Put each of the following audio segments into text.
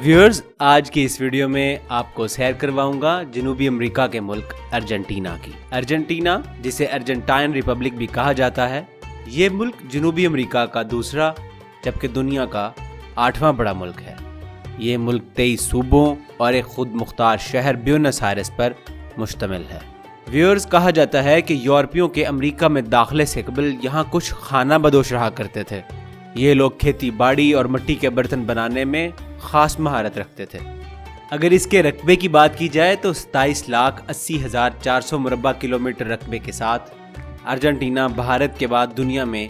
Viewers, आज की इस वीडियो में आपको सैर करवाऊंगा जनूबी अमेरिका के मुल्क अर्जेंटीना की। अर्जेंटीना, जिसे अर्जेंटाइन रिपब्लिक भी कहा जाता है, ये मुल्क जनूबी अमेरिका का दूसरा जबकि दुनिया का 8वां बड़ा मुल्क है। ये मुल्क 23 सूबों और एक खुद मुख्तार शहर ब्यूनस आयर्स पर मुश्तमिल है। व्यूअर्स, कहा जाता है कि यूरोपियों के अमेरिका में दाखिले से कबल यहाँ कुछ खाना बदोश रहा करते थे। ये लोग खेती बाड़ी और मिट्टी के बर्तन बनाने में खास महारत रखते थे। अगर इसके रकबे की बात की जाए तो 27,80,400 मुरब्बा किलोमीटर रकबे के साथ अर्जेंटीना भारत के बाद दुनिया में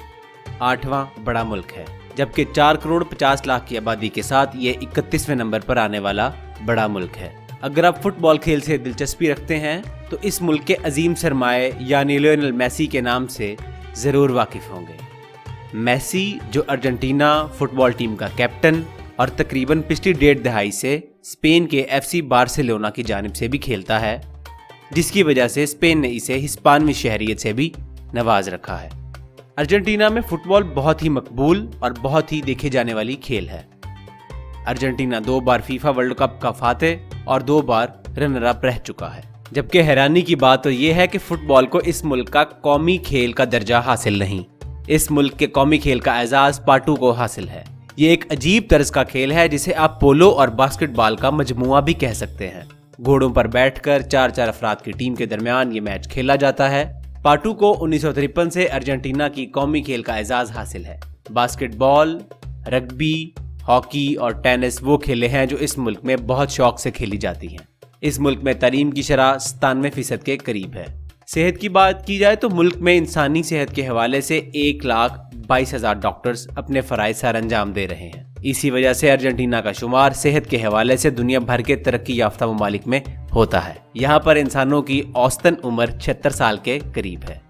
8वां बड़ा मुल्क है, जबकि 4,50,00,000 की आबादी के साथ ये 31वें नंबर पर आने वाला बड़ा मुल्क है। अगर आप फुटबॉल खेल से दिलचस्पी रखते हैं तो इस मुल्क के अजीम सरमाए यानी लियोनेल मेसी के नाम से ज़रूर वाकिफ़ होंगे। मेसी, जो अर्जेंटीना फुटबॉल टीम का कैप्टन और तकरीबन पिछली 1.5 दहाई से स्पेन के FC बार्सिलोना की जानिब से भी खेलता है, जिसकी वजह से स्पेन ने इसे हिस्पानवी शहरियत से भी नवाज रखा है। अर्जेंटीना में फुटबॉल बहुत ही मकबूल और बहुत ही देखे जाने वाली खेल है। अर्जेंटीना 2 बार फीफा वर्ल्ड कप का फातेह और 2 बार रनर अप रह चुका है। जबकि हैरानी की बात तो यह है कि फुटबॉल को इस मुल्क का कौमी खेल का दर्जा हासिल नहीं। इस मुल्क के कौमी खेल का एजाज पाटू को हासिल है। ये एक अजीब तर्ज का खेल है जिसे आप पोलो और बास्केटबॉल का मजमुआ भी कह सकते हैं। घोड़ों पर बैठकर 4-4 अफराद की टीम के दरमियान ये मैच खेला जाता है। पाटू को 1953 से अर्जेंटीना की कौमी खेल का एजाज हासिल है। बास्केटबॉल, रग्बी, हॉकी और टेनिस वो खेलें हैं जो इस मुल्क में बहुत शौक से खेली जाती हैं। इस मुल्क में तालीम की शरह 97% के करीब है। सेहत की बात की जाए तो मुल्क में इंसानी सेहत के हवाले से 1,22,000 डॉक्टर्स अपने फराइज सर अंजाम दे रहे हैं। इसी वजह से अर्जेंटीना का शुमार सेहत के हवाले से दुनिया भर के तरक्की याफ्ता ममालिक में होता है। यहाँ पर इंसानों की औसतन उम्र 76 साल के करीब है।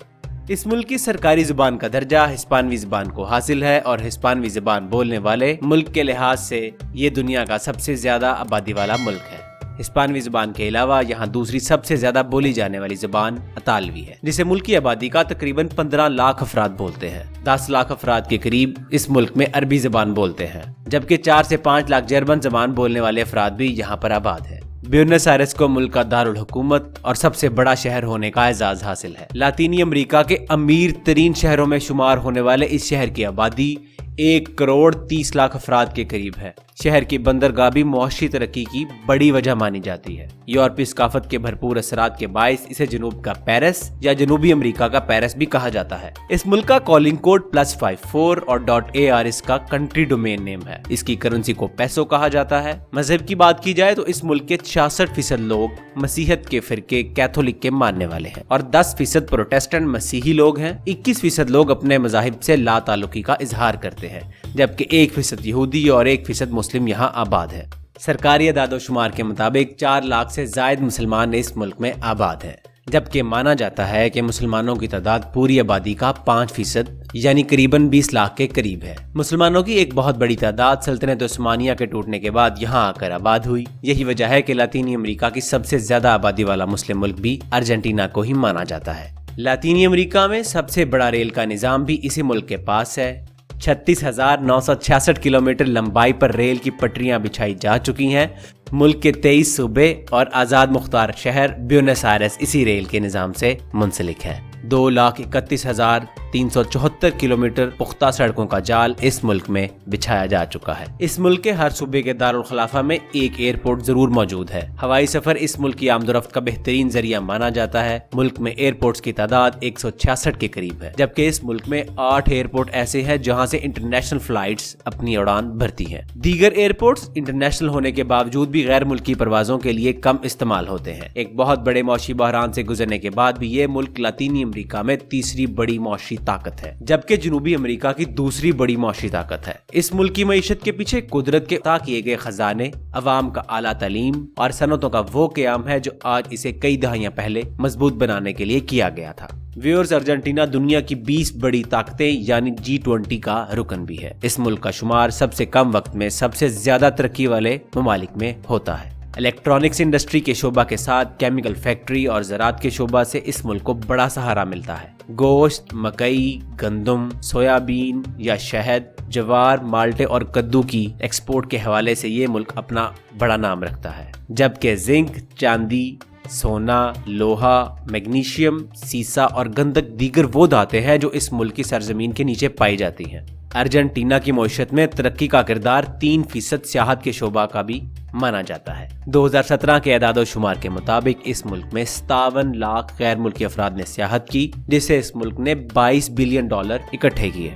इस मुल्क की सरकारी जुबान का दर्जा हिस्पानवी जुबान को हासिल है और हिस्पानवी जुबान बोलने वाले मुल्क के लिहाज से ये दुनिया का सबसे ज्यादा आबादी वाला मुल्क है। हिस्पानवी जुबान के अलावा यहाँ दूसरी सबसे ज्यादा बोली जाने वाली जुबान अतालवी है, जिसे मुल्क की आबादी का तकरीबन 15 लाख अफराद बोलते हैं। 10 लाख अफराद के करीब इस मुल्क में अरबी जुबान बोलते हैं, जबकि 4 से 5 लाख जर्मन जुबान बोलने वाले अफराद भी यहाँ पर आबाद है। ब्यूनस आयर्स को मुल्क का दारुल हुकूमत और सबसे बड़ा शहर होने का एजाज हासिल है। लातीनी अमेरिका के अमीर तरीन शहरों में शुमार होने वाले इस शहर की आबादी 1,30,00,000 अफराद के करीब है। शहर की बंदरगाह भी मुआशी तरक्की की बड़ी वजह मानी जाती है। यूरोपीय सकाफत के भरपूर असरात के बायस इसे जनूब का पेरिस या जनूबी अमेरिका का पेरिस भी कहा जाता है। इस मुल्क का कॉलिंग कोड +54 और .AR इसका कंट्री डोमेन नेम है। इसकी करेंसी को पैसो कहा जाता है। मजहब की बात की जाए तो इस मुल्क के 66% लोग मसीहत के फिरके कैथोलिक के मानने वाले हैं और 10% प्रोटेस्टेंट मसीही लोग हैं। 21% लोग अपने मजाहिब से ला ताल्लुकी का इजहार करते हैं, जबकि 1% यहूदी और 1% मुस्लिम यहाँ आबाद है। सरकारी अदाद-ओ-शुमार के मुताबिक 4 लाख से जायद मुसलमान इस मुल्क में आबाद हैं, जबकि माना जाता है कि मुसलमानों की तादाद पूरी आबादी का 5% यानी करीबन 20 लाख के करीब है। मुसलमानों की एक बहुत बड़ी तादाद सल्तनत उस्मानिया के टूटने के बाद यहाँ आकर आबाद हुई। यही वजह है कि लातीनी अमेरिका की सबसे ज्यादा आबादी वाला मुस्लिम मुल्क भी अर्जेंटीना को ही माना जाता है। लातीनी अमेरिका में सबसे बड़ा रेल का निजाम भी इसी मुल्क के पास है। 36,966 किलोमीटर लंबाई पर रेल की पटरियां बिछाई जा चुकी हैं। मुल्क के 23 सूबे और आज़ाद मुख्तार शहर ब्यूनस आयर्स इसी रेल के निजाम से मुंसलिक है। 2,31,374 किलोमीटर पुख्ता सड़कों का जाल इस मुल्क में बिछाया जा चुका है। इस मुल्क के हर सूबे के दारुल खिलाफा में एक एयरपोर्ट जरूर मौजूद है। हवाई सफर इस मुल्क की आमदोरफ्त का बेहतरीन जरिया माना जाता है। मुल्क में एयरपोर्ट्स की तादाद 166 के करीब है, जबकि इस मुल्क में 8 एयरपोर्ट ऐसे हैं जहां से इंटरनेशनल फ्लाइट्स अपनी उड़ान भरती हैं। दीगर एयरपोर्ट्स इंटरनेशनल होने के बावजूद भी गैर मुल्की परवाजों के लिए कम इस्तेमाल होते हैं। एक बहुत बड़े मौशी बहरान से गुजरने के बाद भी ये मुल्क लातीनी अमेरिका में तीसरी बड़ी मौशी ताकत है, जबकि जनूबी अमेरिका की दूसरी बड़ी मौशी ताकत है। इस मुल्क की मईशत के पीछे कुदरत के अता किए गए खजाने, अवाम का आला तालीम और सनतों का वो क़याम है जो आज इसे कई दहाइयां पहले मजबूत बनाने के लिए किया गया था। व्यूअर्स, अर्जेंटीना दुनिया की 20 बड़ी ताकतें यानी G20 का रुकन भी है। इस मुल्क का शुमार सबसे कम वक्त में सबसे ज्यादा तरक्की वाले ममालिक में होता है। इलेक्ट्रॉनिक्स इंडस्ट्री के शोबा के साथ केमिकल फैक्ट्री और ज़राअत के शोबा से इस मुल्क को बड़ा सहारा मिलता है। गोश्त, मकई, गंदम, सोयाबीन या शहद, जवार, माल्टे और कद्दू की एक्सपोर्ट के हवाले से ये मुल्क अपना बड़ा नाम रखता है। जबकि जिंक, चांदी, सोना, लोहा, मैग्नीशियम, सीसा और गंधक दीगर वो धातें हैं जो इस मुल्क की सरजमीन के नीचे पाई जाती हैं। अर्जेंटीना की मईशत में तरक्की का किरदार 3% सियाहत के शोबा का भी माना जाता है। 2017 के एदाद शुमार के मुताबिक इस मुल्क में 57 लाख गैर मुल्की अफराद ने सियाहत की, जिससे इस मुल्क ने $22 बिलियन इकट्ठे किए।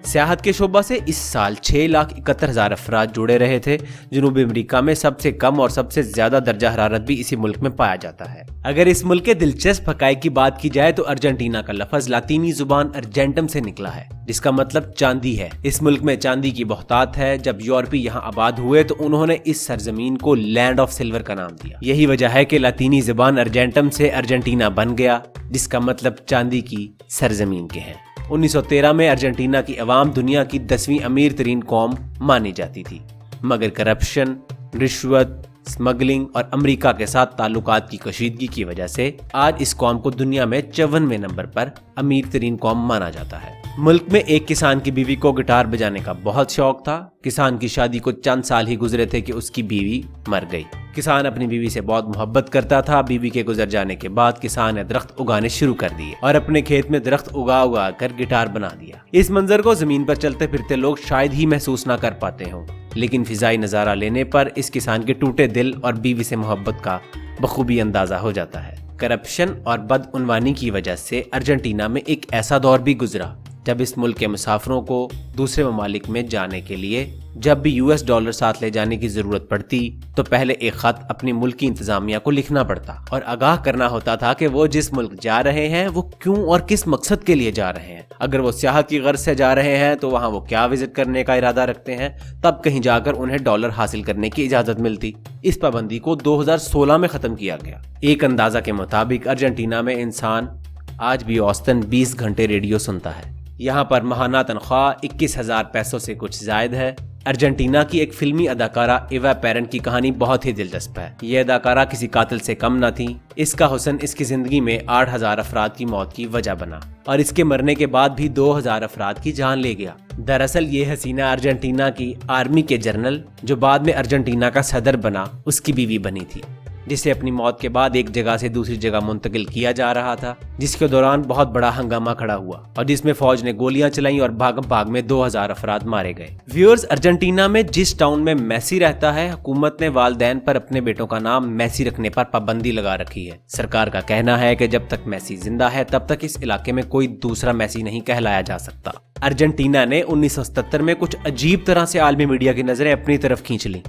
सियाहत के शोबा से इस साल 6,71,000 अफराद जुड़े रहे थे। जनूबी अमेरिका में सबसे कम और सबसे ज्यादा दर्जा हरारत भी इसी मुल्क में पाया जाता है। अगर इस मुल्क के दिलचस्प हकाइक की बात की जाए तो अर्जेंटीना का लफ्ज लातीनी जुबान अर्जेंटम से निकला है, जिसका मतलब चांदी है। इस मुल्क में चांदी की बहुतात है। जब यूरोपी यहाँ आबाद हुए तो उन्होंने इस सरजमीन को लैंड ऑफ सिल्वर का नाम दिया। यही वजह है कि लातीनी जुबान अर्जेंटम से अर्जेंटीना बन गया, जिसका मतलब चांदी की सरजमीन के हैं। 1913 में अर्जेंटीना की अवाम दुनिया की 10वीं अमीर तरीन कौम मानी जाती थी, मगर करप्शन, रिश्वत, स्मगलिंग और अमेरिका के साथ ताल्लुकात की कशीदगी की वजह से आज इस कौम को दुनिया में 54वें नंबर पर अमीर तरीन कौम माना जाता है। मुल्क में एक किसान की बीवी को गिटार बजाने का बहुत शौक था। किसान की शादी को चंद साल ही गुजरे थे कि उसकी बीवी मर गई। किसान अपनी बीवी से बहुत मोहब्बत करता था। बीवी के गुजर जाने के बाद किसान ने दरख्त उगाने शुरू कर दिए और अपने खेत में दरख्त उगा कर गिटार बना दिया। इस मंजर को जमीन पर चलते फिरते लोग शायद ही महसूस ना कर पाते हों, लेकिन फिजाई नजारा लेने पर इस किसान के टूटे दिल और बीवी से मोहब्बत का बखूबी अंदाजा हो जाता है। करप्शन और बदउनवानी की वजह से अर्जेंटीना में एक ऐसा दौर भी गुजरा जब इस मुल्क के मुसाफिरों को दूसरे ममालिक में जाने के लिए जब भी US डॉलर साथ ले जाने की जरूरत पड़ती तो पहले एक खत अपनी मुल्क की इंतजामिया को लिखना पड़ता और आगाह करना होता था कि वो जिस मुल्क जा रहे हैं वो क्यों और किस मकसद के लिए जा रहे हैं। अगर वो सियाहत की गर्ज से जा रहे हैं तो वहाँ वो क्या विजिट करने का इरादा रखते हैं, तब कहीं जाकर उन्हें डॉलर हासिल करने की इजाजत मिलती। इस पाबंदी को 2016 में खत्म किया गया। एक अंदाजा के मुताबिक अर्जेंटीना में इंसान आज भी औसतन 20 घंटे रेडियो सुनता है। यहाँ पर माहाना तनख्वाह 21,000 पैसों से कुछ जायद है। अर्जेंटीना की एक फिल्मी अदाकारा एवा पेरेंट की कहानी बहुत ही दिलचस्प है। ये अदाकारा किसी कातिल से कम न थी। इसका हुस्न इसकी जिंदगी में 8,000 अफराद की मौत की वजह बना और इसके मरने के बाद भी 2,000 अफराद की जान ले गया। दरअसल ये हसीना अर्जेंटीना की आर्मी के जनरल जो बाद में अर्जेंटीना का सदर बना उसकी बीवी बनी थी, जिसे अपनी मौत के बाद एक जगह से दूसरी जगह मुंतकिल किया जा रहा था, जिसके दौरान बहुत बड़ा हंगामा खड़ा हुआ और जिसमें फौज ने गोलियां चलाई और भाग में 2,000 अफराद मारे गए। व्यूअर्स, अर्जेंटीना में जिस टाउन में मेसी रहता है, हुकूमत ने वालिदैन पर अपने बेटों का नाम मेसी रखने पर पाबंदी लगा रखी है। सरकार का कहना है कि जब तक मेसी जिंदा है तब तक इस इलाके में कोई दूसरा मेसी नहीं कहलाया जा सकता। अर्जेंटीना ने 1977 में कुछ अजीब तरह से आलमी मीडिया की नजरें अपनी तरफ खींच ली।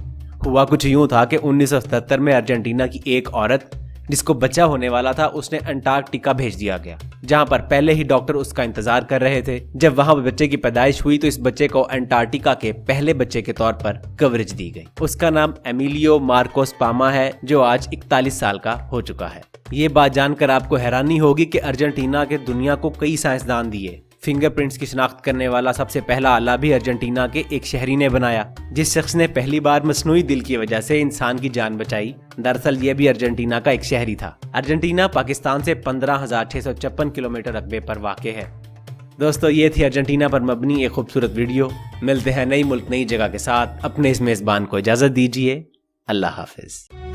हुआ कुछ यूं था कि 1977 में अर्जेंटीना की एक औरत जिसको बच्चा होने वाला था उसने अंटार्कटिका भेज दिया गया, जहां पर पहले ही डॉक्टर उसका इंतजार कर रहे थे। जब वहां बच्चे की पैदाइश हुई तो इस बच्चे को अंटार्कटिका के पहले बच्चे के तौर पर कवरेज दी गई। उसका नाम एमिलियो मार्कोस पामा है, जो आज 41 साल का हो चुका है। ये बात जानकर आपको हैरानी होगी कि अर्जेंटीना के दुनिया को कई साइंसदान दिए। फिंगरप्रिंट्स की शिनाख्त करने वाला सबसे पहला आला भी अर्जेंटीना के एक शहरी ने बनाया। जिस शख्स ने पहली बार मसनूई दिल की वजह से इंसान की जान बचाई, दरअसल ये भी अर्जेंटीना का एक शहरी था। अर्जेंटीना पाकिस्तान से 15,656 किलोमीटर रकबे पर वाक़े है। दोस्तों, ये थी अर्जेंटीना पर मबनी एक खूबसूरत वीडियो। मिलते हैं नई मुल्क नई जगह के साथ। अपने इस मेज़बान को इजाज़त दीजिए। अल्लाह हाफिज़।